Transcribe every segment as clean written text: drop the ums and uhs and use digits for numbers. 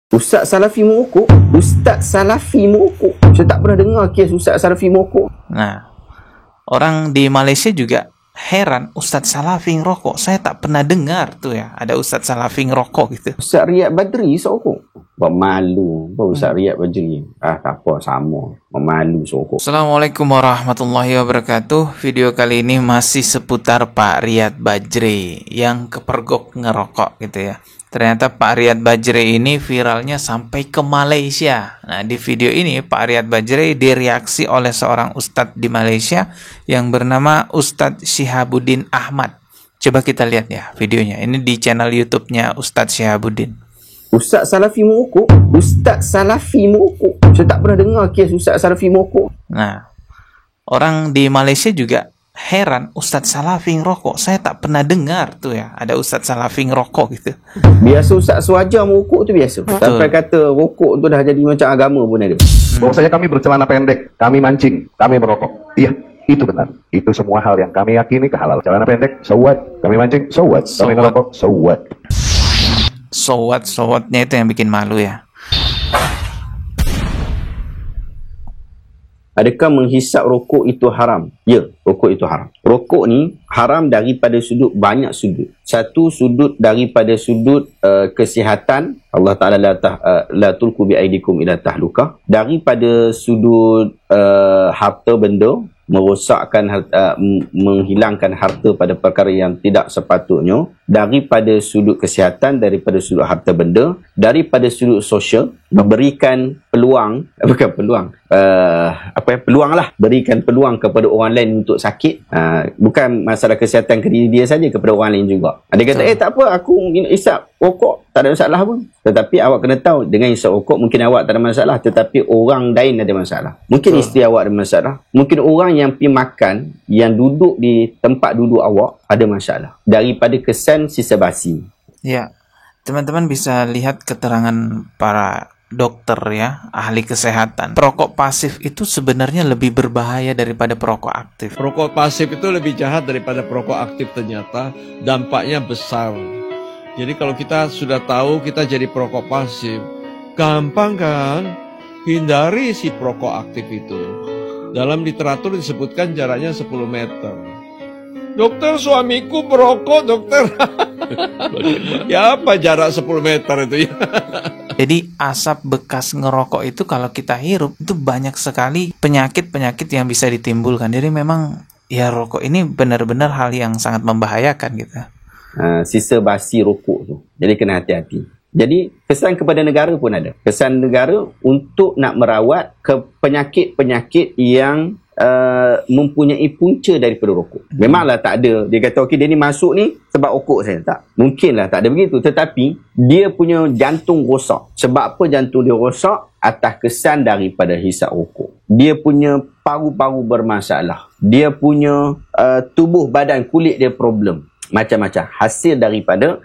Ustaz Salafi merokok? Ustaz Salafi merokok? Saya tak pernah dengar kes Ustaz Salafi merokok. Nah, orang di Malaysia juga heran, Ustaz Salafi ngerokok. Saya tak pernah dengar tuh ya, ada Ustaz Salafi ngerokok gitu. Ustaz Riyad Badri serokok? Bermalu. Apa Ustaz Riyad Badri? Tak apa, sama. Bermalu serokok. Assalamualaikum warahmatullahi wabarakatuh. Video kali ini masih seputar Pak Riyad Badri yang kepergok ngerokok gitu ya. Ternyata Pak Riyad Badri ini viralnya sampai ke Malaysia. Nah, di video ini Pak Riyad Badri direaksi oleh seorang ustadz di Malaysia yang bernama Ustadz Syihabuddin Ahmad. Coba kita lihat ya videonya. Ini di channel YouTube-nya Ustadz Syihabuddin. Ustaz Salafi merokok? Ustaz Salafi merokok? Saya tak pernah dengar kes Ustaz Salafi merokok. Nah, orang di Malaysia juga heran, Ustadz Salafi ngerokok. Saya tak pernah dengar tuh ya, ada Ustadz Salafi ngerokok gitu. Biasa Ustaz Suhajar merokok tu biasa. Sampai kata rokok tu dah jadi macam agama pun ada. Bahwasanya kami bercelana pendek, kami mancing, kami merokok. Iya, itu benar. Itu semua hal yang kami yakini kehalal. Celana pendek, so what? Kami mancing, so what? Kami merokok, so what? So what-nya itu yang bikin malu ya. Adakah menghisap rokok itu haram? Ya, rokok itu haram. Rokok ni haram daripada sudut banyak sudut. Satu sudut daripada sudut kesihatan. Allah Ta'ala la tulku bi'aidikum ila tahlukah. Daripada sudut harta benda, merosakkan menghilangkan harta pada perkara yang tidak sepatutnya. Daripada sudut kesihatan, daripada sudut harta benda, daripada sudut sosial, memberikan peluang, bukan peluang, peluang lah, berikan peluang kepada orang lain untuk sakit. Bukan masalah kesihatan ke diri dia saja, kepada orang lain juga. Dia kata, tak apa, aku isap rokok, tak ada masalah pun. Tetapi awak kena tahu, dengan isap rokok mungkin awak tak ada masalah, tetapi orang lain ada masalah. Mungkin isteri awak ada masalah, mungkin orang yang pergi makan, yang duduk di tempat duduk awak ada masalah, daripada kesan sisa basi. Ya, teman-teman bisa lihat keterangan para dokter ya, ahli kesehatan. Perokok pasif itu sebenarnya lebih berbahaya daripada perokok aktif. Perokok pasif itu lebih jahat daripada perokok aktif ternyata, dampaknya besar. Jadi kalau kita sudah tahu kita jadi perokok pasif, gampang kan? Hindari si perokok aktif itu. Dalam literatur disebutkan jaraknya 10 meter. Dokter, suamiku merokok, dokter. Ya apa jarak 10 meter itu ya? Jadi asap bekas ngerokok itu kalau kita hirup itu banyak sekali penyakit-penyakit yang bisa ditimbulkan. Jadi memang ya rokok ini benar-benar hal yang sangat membahayakan gitu. Sisa basi rokok tu. Jadi kena hati-hati. Jadi kesan kepada negara pun ada. Kesan negara untuk nak merawat ke penyakit-penyakit yang mempunyai punca daripada rokok. Memanglah tak ada. Dia kata okey, dia ni masuk ni sebab rokok saya. Tak. Mungkinlah tak ada begitu. Tetapi dia punya jantung rosak. Sebab apa jantung dia rosak? Atas kesan daripada hisap rokok. Dia punya paru-paru bermasalah. Dia punya tubuh badan kulit dia problem. Macam-macam. Hasil daripada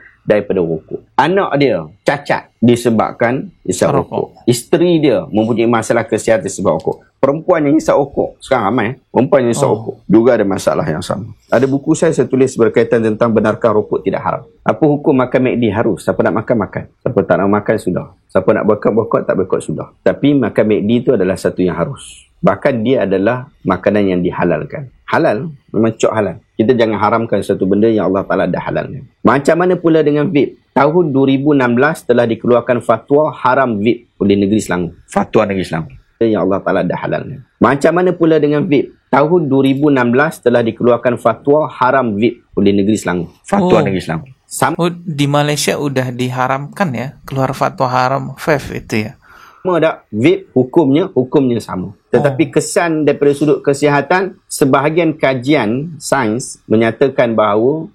rokok. Anak dia cacat disebabkan hisap rokok. Isteri dia mempunyai masalah kesihatan sebab rokok. Perempuan yang hisap rokok, sekarang ramai, perempuan yang hisap rokok juga ada masalah yang sama. Ada buku saya tulis berkaitan tentang benarkah rokok tidak haram. Apa hukum makan McD? Harus. Siapa nak makan, makan. Siapa tak nak makan, sudah. Siapa nak boykot, tak boykot, sudah. Tapi makan McD itu adalah satu yang harus. Bahkan dia adalah makanan yang dihalalkan. Halal, memang cok halal. Kita jangan haramkan satu benda yang Allah Ta'ala dah halalkan. Macam mana pula dengan vape? Tahun 2016 telah dikeluarkan fatwa haram vape oleh negeri Selangor. Fatwa negeri Selangor yang Allah Ta'ala dah halalkan. Macam mana pula dengan vape? Tahun 2016 telah dikeluarkan fatwa haram vape oleh negeri Selangor. Fatwa negeri Selangor. Di Malaysia udah diharamkan ya, keluar fatwa haram vape itu ya. Sama tak? Vape hukumnya sama. Tetapi kesan daripada sudut kesihatan, sebahagian kajian sains menyatakan bahawa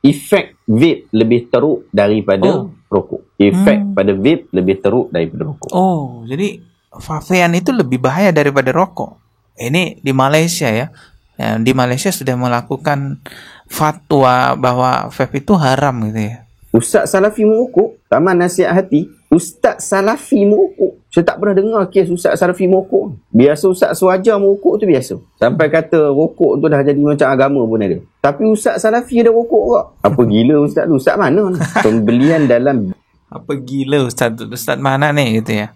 efek vape lebih teruk daripada rokok. Efek pada vape lebih teruk daripada rokok. Jadi vapeian itu lebih bahaya daripada rokok. Ini di Malaysia ya. Di Malaysia sudah melakukan fatwa bahwa vape itu haram gitu ya. Ustaz Salafi merokok, Taman Nasihat Hati. Ustaz Salafi merokok. Saya tak pernah dengar kes Ustaz Salafi merokok. Biasa Ustaz Suhajar merokok tu biasa. Sampai kata rokok tu dah jadi macam agama pun ada. Tapi Ustaz Salafi ada rokok tak? Apa gila Ustaz tu? Ustaz mana? Pembelian dalam Apa gila Ustaz mana nih gitu ya.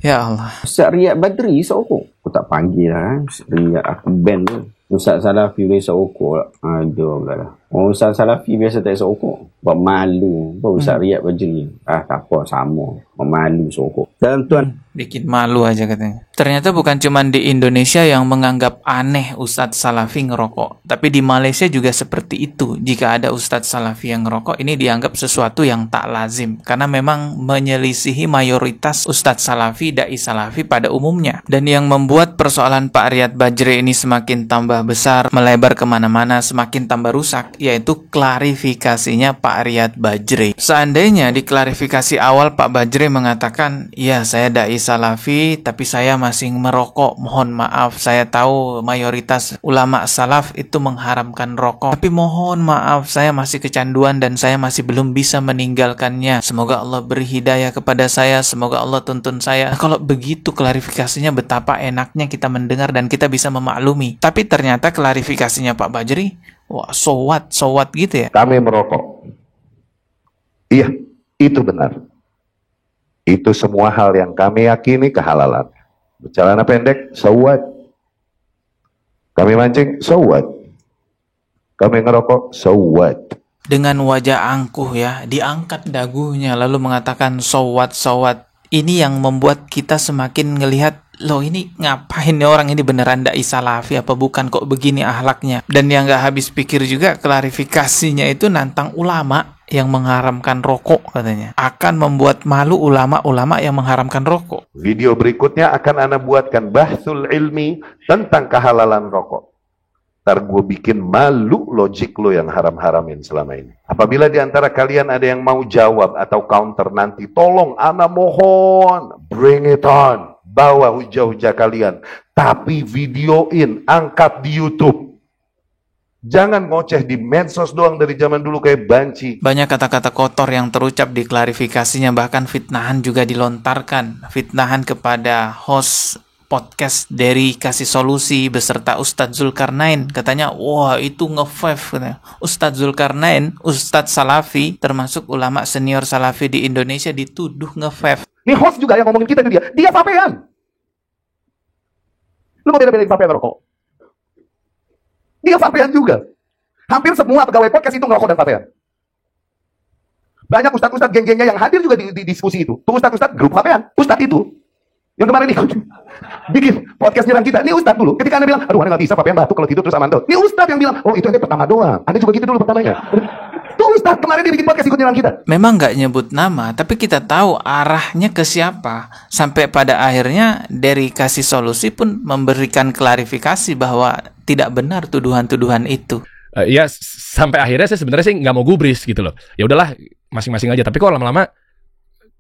Ya Allah. Ustaz Riyad Badri isap rokok. Aku tak panggil lah. Ustaz Riyad aku ban tu. Ustaz Salafi boleh isap rokok. Aduh pula dah. Ustaz Salafi biasa tak isap rokok. Buat malu. Ustaz Riyad Badri. Tak apa, sama. Buat malu isap rokok. Dan tuan. Bikin malu aja katanya. Ternyata bukan cuma di Indonesia yang menganggap aneh Ustadz Salafi ngerokok. Tapi di Malaysia juga seperti itu. Jika ada Ustadz Salafi yang ngerokok, ini dianggap sesuatu yang tak lazim. Karena memang menyelisihi mayoritas Ustadz Salafi, Da'i Salafi pada umumnya. Dan yang membuat persoalan Pak Riyad Badjre ini semakin tambah besar, melebar kemana-mana, semakin tambah rusak, yaitu klarifikasinya Pak Riyad Badjre. Seandainya di klarifikasi awal Pak Badjre mengatakan, ya saya Da'i Salafi, tapi saya masih merokok. Mohon maaf, saya tahu mayoritas ulama salaf itu mengharamkan rokok. Tapi mohon maaf, saya masih kecanduan dan saya masih belum bisa meninggalkannya. Semoga Allah beri hidayah kepada saya, semoga Allah tuntun saya. Nah, kalau begitu klarifikasinya betapa enaknya kita mendengar dan kita bisa memaklumi. Tapi ternyata klarifikasinya Pak Badjre, wah, so what gitu ya. Kami merokok. Iya, itu benar. Itu semua hal yang kami yakini kehalalan. Bercelana pendek, so what? Kami mancing, so what? Kami ngerokok, so what? Dengan wajah angkuh ya, diangkat dagunya lalu mengatakan so what. Ini yang membuat kita semakin ngelihat, loh ini ngapain nih orang ini, beneran Da'i Salafi apa bukan, kok begini ahlaknya. Dan yang gak habis pikir juga, klarifikasinya itu nantang ulama yang mengharamkan rokok katanya. Akan membuat malu ulama-ulama yang mengharamkan rokok. Video berikutnya akan Ana buatkan bahsul ilmi tentang kehalalan rokok. Ntar gue bikin malu logik lo yang haram-haramin selama ini. Apabila di antara kalian ada yang mau jawab atau counter nanti, tolong Ana mohon, bring it on. Bawa hujah-hujah kalian. Tapi videoin, angkat di YouTube. Jangan ngoceh di medsos doang dari zaman dulu kayak banci. Banyak kata-kata kotor yang terucap di klarifikasinya, bahkan fitnahan juga dilontarkan. Fitnahan kepada host podcast dari Kasih Solusi beserta Ustadz Zulkarnain. Katanya, wah itu nge-fave. Ustadz Zulkarnain, Ustadz Salafi, termasuk ulama senior Salafi di Indonesia, dituduh nge-fave. Ini host juga yang ngomongin kita itu dia vapean. Lu mau beda-bedain vapean rokok? Dia vapean juga. Hampir semua pegawai podcast itu ngerokok dan vapean. Banyak ustadz-ustadz geng-gengnya yang hadir juga di diskusi itu. Tuh ustadz-ustadz grup vapean. Ustadz itu yang kemarin ikut bikin podcast nyerang kita. Ini ustadz dulu. Ketika Anda bilang, aduh Anda gak bisa vapean batuk kalau tidur terus aman tuh. Ini ustadz yang bilang, oh itu ente pertama doang. Anda juga gitu dulu pertamanya. Tuh ustadz kemarin dia bikin podcast ikut nyerang kita. Memang gak nyebut nama, tapi kita tahu arahnya ke siapa. Sampai pada akhirnya dari Kasih Solusi pun memberikan klarifikasi bahwa tidak benar tuduhan-tuduhan itu. Ya sampai akhirnya saya sebenarnya sih nggak mau gubris gitu loh. Ya udahlah masing-masing aja. Tapi kok lama-lama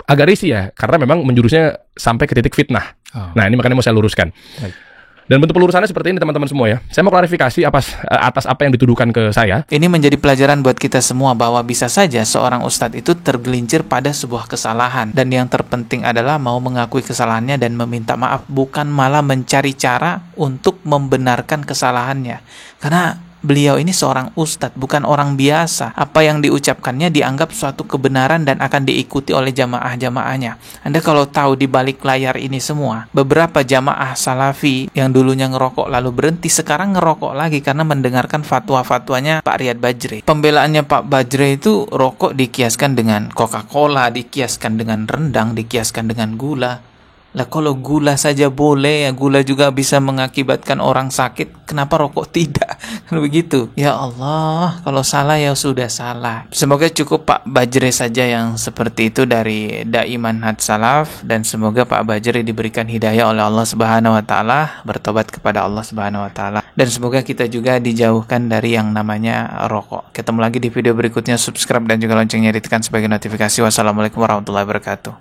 agak risih ya, karena memang menjurusnya sampai ke titik fitnah. Nah ini makanya mau saya luruskan. Baik. Dan bentuk pelurusannya seperti ini teman-teman semua ya. Saya mau klarifikasi atas apa yang dituduhkan ke saya. Ini menjadi pelajaran buat kita semua bahwa bisa saja seorang ustadz itu tergelincir pada sebuah kesalahan. Dan yang terpenting adalah mau mengakui kesalahannya dan meminta maaf. Bukan malah mencari cara untuk membenarkan kesalahannya. Karena beliau ini seorang ustadz, bukan orang biasa. Apa yang diucapkannya dianggap suatu kebenaran dan akan diikuti oleh jamaah-jamaahnya. Anda kalau tahu di balik layar ini semua, beberapa jamaah salafi yang dulunya ngerokok lalu berhenti, sekarang ngerokok lagi karena mendengarkan fatwa-fatwanya Pak Riyad Badjre. Pembelaannya Pak Badjre itu rokok dikiaskan dengan Coca-Cola, dikiaskan dengan rendang, dikiaskan dengan gula. Lah kalau gula saja boleh, ya gula juga bisa mengakibatkan orang sakit, kenapa rokok tidak? Kan begitu. Ya Allah, kalau salah ya sudah salah. Semoga cukup Pak Badjre saja yang seperti itu dari Da'i Manhaj Salaf, dan semoga Pak Badjre diberikan hidayah oleh Allah Subhanahu wa taala, bertobat kepada Allah Subhanahu wa taala, dan semoga kita juga dijauhkan dari yang namanya rokok. Ketemu lagi di video berikutnya, subscribe dan juga loncengnya ditekan sebagai notifikasi. Wassalamualaikum warahmatullahi wabarakatuh.